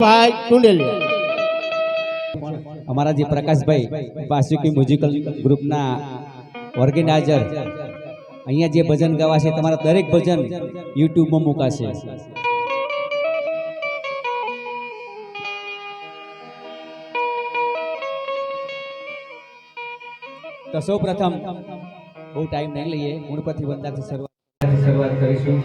ભાઈ ટુંડેલી અમારા જે પ્રકાશભાઈ વાસુકી મ્યુઝિકલ ગ્રુપના ઓર્ગેનાઇઝર અહીંયા જે ભજન ગવાશે તમારા દરેક ભજન યુટ્યુબમાં મુકાશે. તો સૌ પ્રથમ બહુ ટાઈમ નહીં લઈએ, ગુણપતિ વંદનાથી શરૂઆત કરીશું.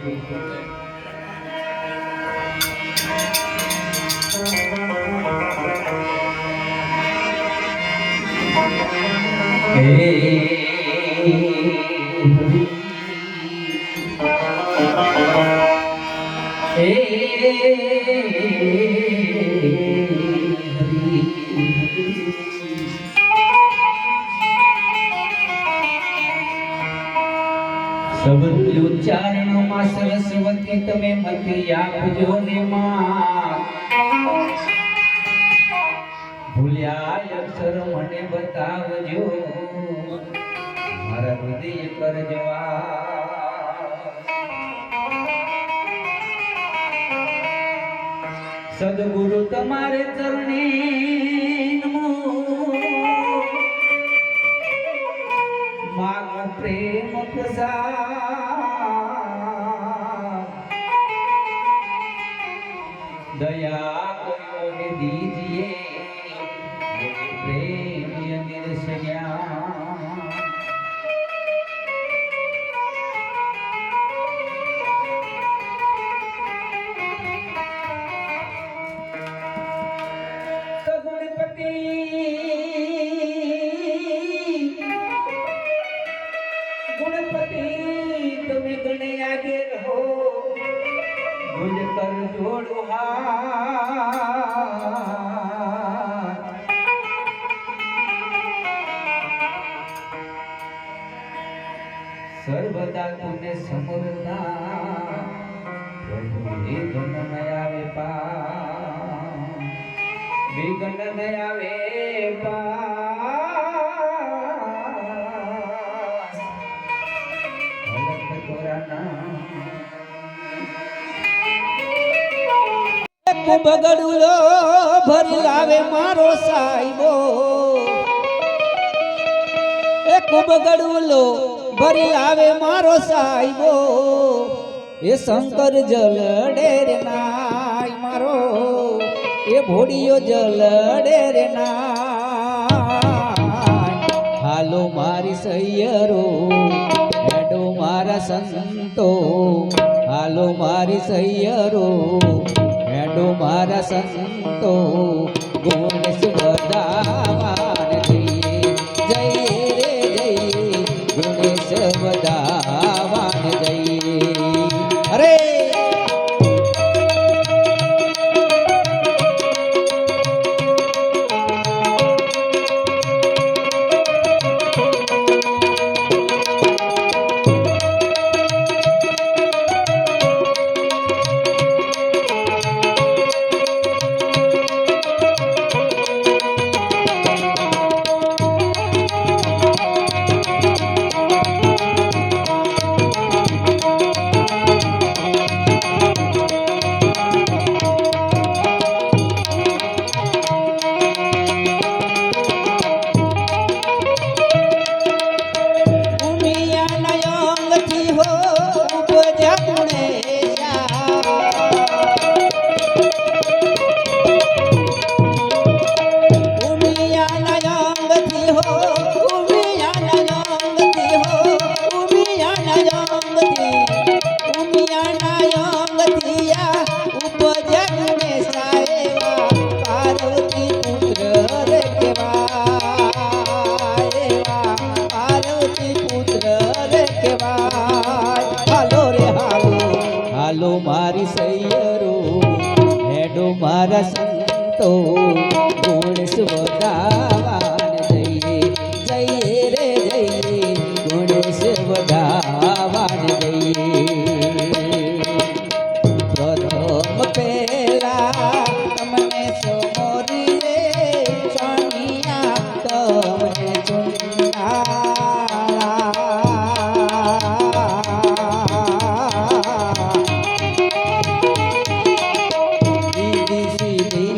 શબ્દ ઉચ્ચારણમાં સરસ્વતી તમે મતી આપજો ને માં, ભૂલ્યા અક્ષર મને બતાવજો, મારા હૃદય કરજો. સદગુરુ તમારે ચરણે નમો, માગો પ્રેમ પ્રસાદ, દયા કર્યો ને દીજીએ પ્રેમ નિરસન્યા. ગુણપતિ તમે ગણે આગે રહો, ગુજ કર જોડો હાથ. સર્વદા તુને સમરતા પ્રભુ વિઘ્ન ન આવે પા, વિઘ્ન ન આવે પા. બગડુલો ભરી લાવે મારો સાહેબો, એક બગડુલો ભરી લાવે મારો સાહેબો, એ શંકર જલડે રે નાય મારો, એ ભોડિયો જલડે રે નાય. હાલો મારી સૈયરો હેડો મારા સંતો, હાલો મારી સૈયરો હેડો મારા સંતો, ગુણેશ વધાવાન જઈએ, જય રે જય ગુણેશ વધાવાન જઈએ. અરે હાલો મારી સૈયરો હેડો મારા સંતો, ગુણેશ વધાવાન જઈએ, જઈએ રે જઈએ ગુણેશ વધાવાન જઈએ. પ્રથમ પહેલા તમને સોમરી રે સોનિયા તમને ચુંડા, દીદી સીધી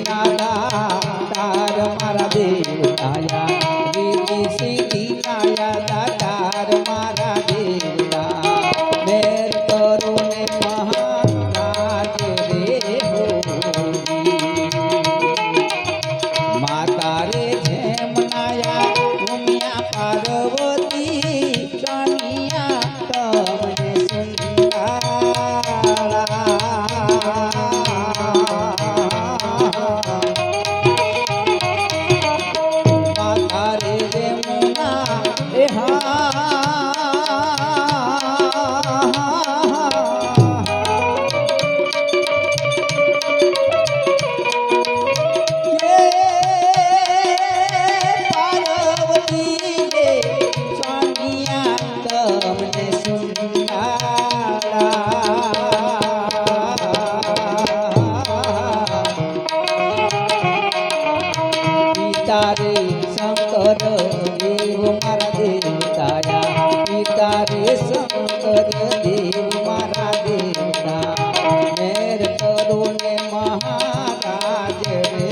પિતા રે શંકર દેવ મારા દેવતાયા પિતા રે શંકર દેવ મારા દેવતા મેર કરો ને મહારાજ રે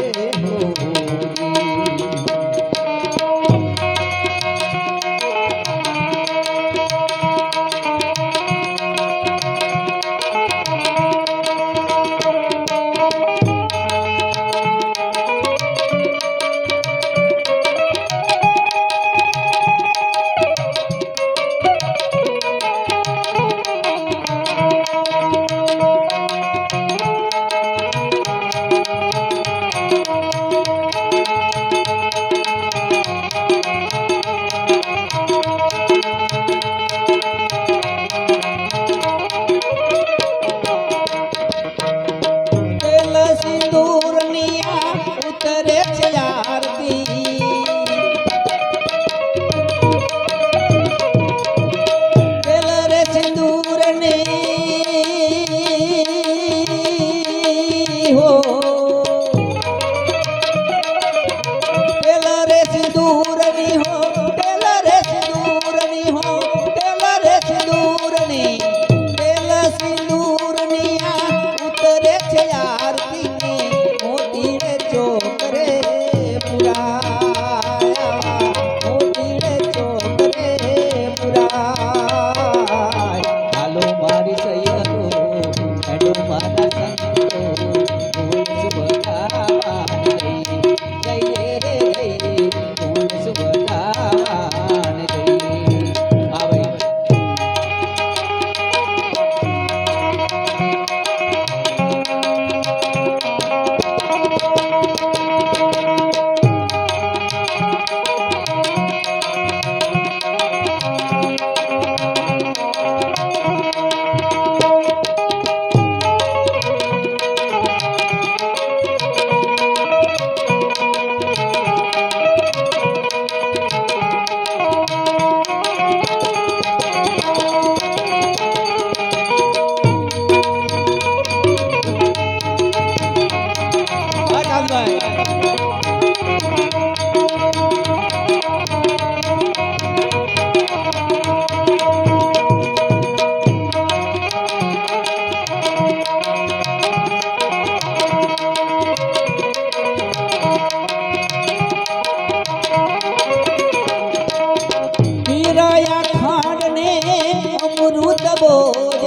હોરી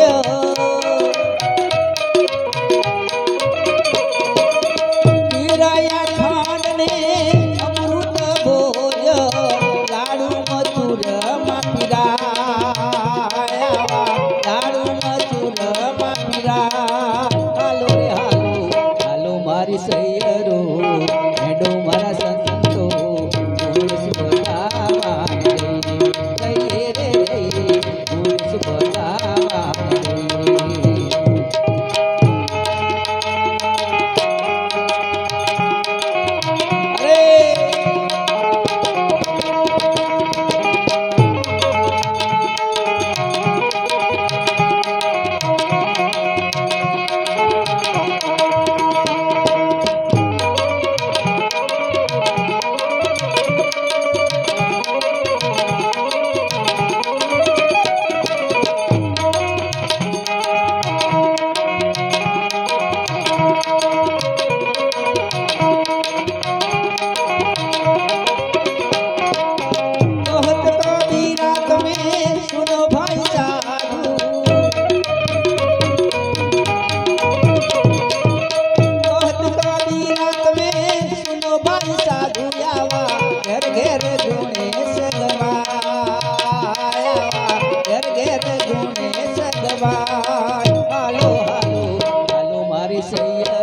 હાલો હાલો હાલો મારી સૈયા